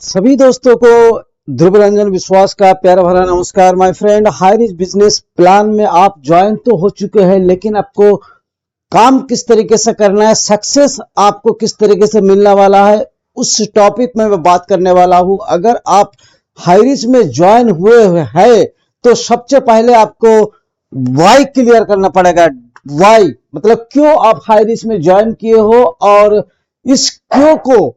सभी दोस्तों को ध्रुव रंजन विश्वास का प्यार भरा नमस्कार। My friend, high rich business plan में आप ज्वाइन तो हो चुके हैं, लेकिन आपको काम किस तरीके से करना है, सक्सेस आपको किस तरीके से मिलने वाला है, उस टॉपिक में मैं बात करने वाला हूं। अगर आप हाई रिच में ज्वाइन हुए हैं तो सबसे पहले आपको वाई क्लियर करना पड़ेगा। वाई मतलब क्यों आप हाई रिच में ज्वाइन किए हो, और इस क्यों को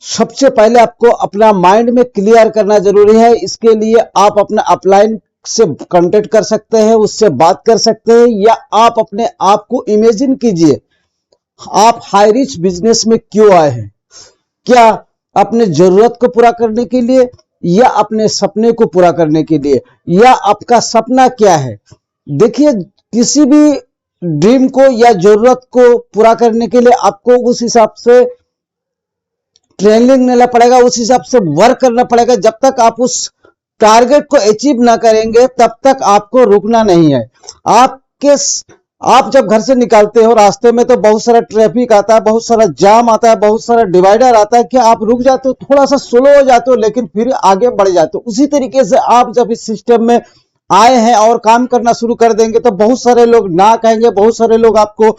सबसे पहले आपको अपना माइंड में क्लियर करना जरूरी है। इसके लिए आप अपना अपलाइन से कांटेक्ट कर सकते हैं, उससे बात कर सकते हैं, या आप अपने आप को इमेजिन कीजिए आप हाई रिच बिजनेस में क्यों आए हैं। क्या अपने जरूरत को पूरा करने के लिए, या अपने सपने को पूरा करने के लिए, या आपका सपना क्या है। देखिए, किसी भी ड्रीम को या जरूरत को पूरा करने के लिए आपको उस हिसाब से ट्रेनिंग लेना पड़ेगा, उस हिसाब से वर्क करना पड़ेगा। जब तक आप उस टारगेट को अचीव ना करेंगे तब तक आपको रुकना नहीं है। आप जब घर से निकलते हो, रास्ते में तो बहुत सारा ट्रैफिक आता है, बहुत सारा जाम आता है, बहुत सारा डिवाइडर आता है कि आप रुक जाते हो, थोड़ा सा स्लो हो जाते हो, लेकिन फिर आगे बढ़ जाते हो। उसी तरीके से आप जब इस सिस्टम में आए हैं और काम करना शुरू कर देंगे तो बहुत सारे लोग ना कहेंगे, बहुत सारे लोग आपको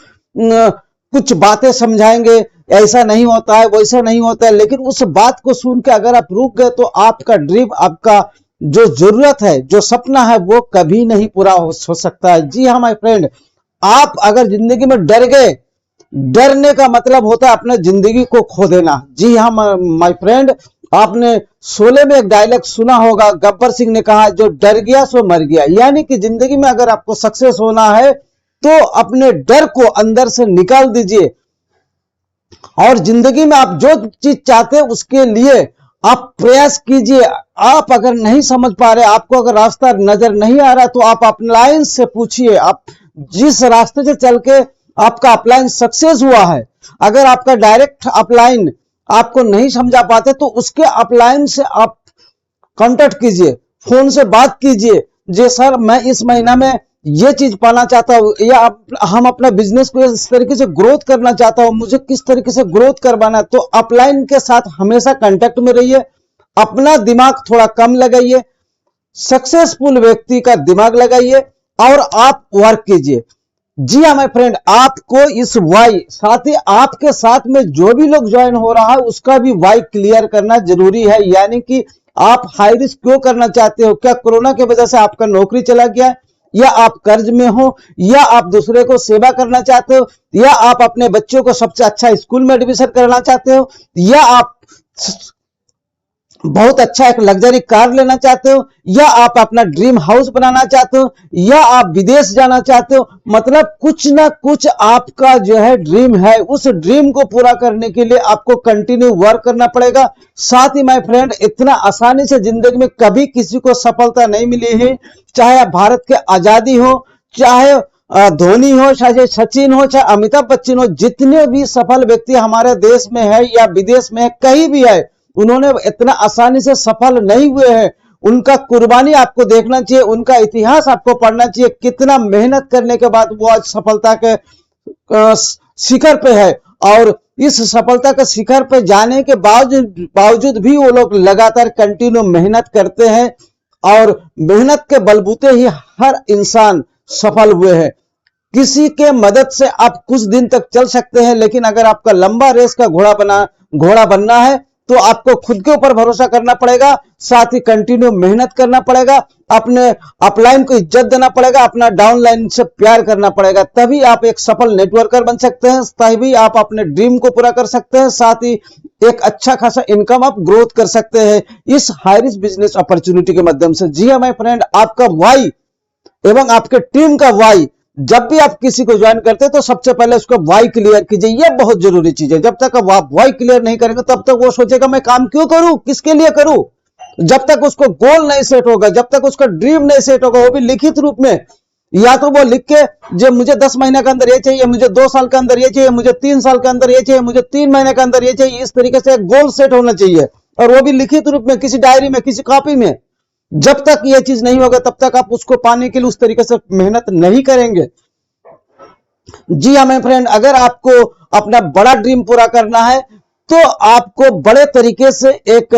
कुछ बातें समझाएंगे, ऐसा नहीं होता है, वैसा नहीं होता है, लेकिन उस बात को सुन के अगर आप रुक गए तो आपका ड्रीम, आपका जो जरूरत है, जो सपना है, वो कभी नहीं पूरा हो सकता है। जी हाँ माय फ्रेंड, आप अगर जिंदगी में डर गए, डरने का मतलब होता है अपने जिंदगी को खो देना। जी हाँ माय फ्रेंड, आपने शोले में एक डायलॉग सुना होगा, गब्बर सिंह ने कहा, जो डर गया सो मर गया। यानी कि जिंदगी में अगर आपको सक्सेस होना है तो अपने डर को अंदर से निकाल दीजिए, और जिंदगी में आप जो चीज चाहते हैं उसके लिए आप प्रयास कीजिए। आप अगर नहीं समझ पा रहे, आपको अगर रास्ता नजर नहीं आ रहा, तो आप अपलाइन से पूछिए। आप जिस रास्ते से चल के आपका अपलाइन सक्सेस हुआ है, अगर आपका डायरेक्ट अपलाइन आपको नहीं समझा पाते तो उसके अपलाइन से आप कांटेक्ट कीजिए, फोन से बात कीजिए। जी सर, मैं इस महीना में ये चीज पाना चाहता हूँ, या हम अपना बिजनेस को इस तरीके से ग्रोथ करना चाहता हूँ, मुझे किस तरीके से ग्रोथ करवाना है। तो अपलाइन के साथ हमेशा कांटेक्ट में रहिए, अपना दिमाग थोड़ा कम लगाइए, सक्सेसफुल व्यक्ति का दिमाग लगाइए और आप वर्क कीजिए। जी हाँ माय फ्रेंड, आपको इस वाई, साथ ही आपके साथ में जो भी लोग ज्वाइन हो रहा है उसका भी वाई क्लियर करना जरूरी है। यानी कि आप हाई रिस्क क्यों करना चाहते हो। क्या कोरोना की वजह से आपका नौकरी चला गया है, या आप कर्ज में हो, या आप दूसरे को सेवा करना चाहते हो, या आप अपने बच्चों को सबसे अच्छा स्कूल में एडमिशन करना चाहते हो, या आप बहुत अच्छा एक लग्जरी कार लेना चाहते हो, या आप अपना ड्रीम हाउस बनाना चाहते हो, या आप विदेश जाना चाहते हो। मतलब कुछ ना कुछ आपका जो है ड्रीम है, उस ड्रीम को पूरा करने के लिए आपको कंटिन्यू वर्क करना पड़ेगा। साथ ही माय फ्रेंड, इतना आसानी से जिंदगी में कभी किसी को सफलता नहीं मिली है। चाहे भारत के आजादी हो, चाहे धोनी हो, चाहे सचिन हो, चाहे अमिताभ बच्चन हो, जितने भी सफल व्यक्ति हमारे देश में है या विदेश में है, कहीं भी है, उन्होंने इतना आसानी से सफल नहीं हुए हैं। उनका कुर्बानी आपको देखना चाहिए, उनका इतिहास आपको पढ़ना चाहिए। कितना मेहनत करने के बाद वो आज सफलता के शिखर पे है, और इस सफलता के शिखर पे जाने के बावजूद भी वो लोग लगातार कंटिन्यू मेहनत करते हैं, और मेहनत के बलबूते ही हर इंसान सफल हुए हैं। किसी के मदद से आप कुछ दिन तक चल सकते हैं, लेकिन अगर आपका लंबा रेस का घोड़ा बनना है तो आपको खुद के ऊपर भरोसा करना पड़ेगा, साथ ही कंटिन्यू मेहनत करना पड़ेगा, अपने अपलाइन को इज्जत देना पड़ेगा, अपना डाउनलाइन से प्यार करना पड़ेगा। तभी आप एक सफल नेटवर्कर बन सकते हैं, तभी आप अपने ड्रीम को पूरा कर सकते हैं, साथ ही एक अच्छा खासा इनकम आप ग्रोथ कर सकते हैं इस हाई रिस्क बिजनेस अपॉर्चुनिटी के माध्यम से। जी हाँ माय फ्रेंड, आपका वाई एवं आपके टीम का वाई, जब भी आप किसी को ज्वाइन करते हैं तो सबसे पहले उसको वाई क्लियर कीजिए। यह बहुत जरूरी चीज है। जब तक आप वाई क्लियर नहीं करेंगे तब तक वो सोचेगा मैं काम क्यों करूं, किसके लिए करूं। जब तक उसको गोल नहीं सेट होगा, जब तक उसका ड्रीम नहीं सेट होगा, वो भी लिखित रूप में, या तो वो लिख के जो मुझे 10 महीने के अंदर ये चाहिए, मुझे 2 साल के अंदर ये चाहिए, मुझे 3 साल के अंदर ये चाहिए, मुझे 3 महीने के अंदर ये चाहिए, इस तरीके से एक गोल सेट होना चाहिए, और वो भी लिखित रूप में, किसी डायरी में, किसी कॉपी में। जब तक ये चीज नहीं होगा तब तक आप उसको पाने के लिए उस तरीके से मेहनत नहीं करेंगे। जी हाँ माय फ्रेंड, अगर आपको अपना बड़ा ड्रीम पूरा करना है तो आपको बड़े तरीके से एक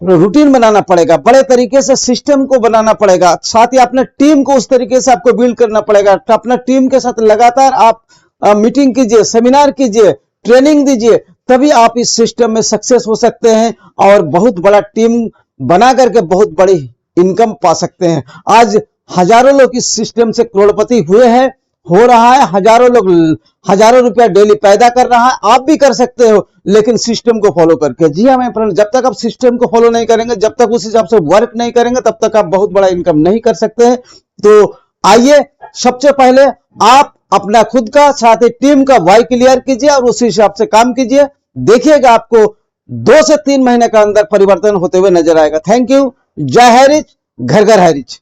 रूटीन बनाना पड़ेगा, बड़े तरीके से सिस्टम को बनाना पड़ेगा, साथ ही अपने टीम को उस तरीके से आपको बिल्ड करना पड़ेगा। तो अपना टीम के साथ लगातार आप मीटिंग कीजिए, सेमिनार कीजिए, ट्रेनिंग दीजिए, तभी आप इस सिस्टम में सक्सेस हो सकते हैं और बहुत बड़ा टीम बना करके बहुत बड़ी इनकम पा सकते हैं। आज हजारों लोग इस सिस्टम से करोड़पति हुए हैं, हो रहा है, हजारों लोग हजारों रुपया डेली पैदा कर रहा है। आप भी कर सकते हो, लेकिन सिस्टम को फॉलो करके। जी हाँ, मैं जब तक आप सिस्टम को फॉलो नहीं करेंगे, जब तक उस हिसाब से वर्क नहीं करेंगे, तब तक आप बहुत बड़ा इनकम नहीं कर सकते हैं। तो आइए, सबसे पहले आप अपना खुद का, साथ ही टीम का वाई क्लियर कीजिए और उसी हिसाब से काम कीजिए। देखिएगा आपको 2 से 3 महीने का अंदर परिवर्तन होते हुए नजर आएगा। Thank you. जय हरिच, घर घर हरिच।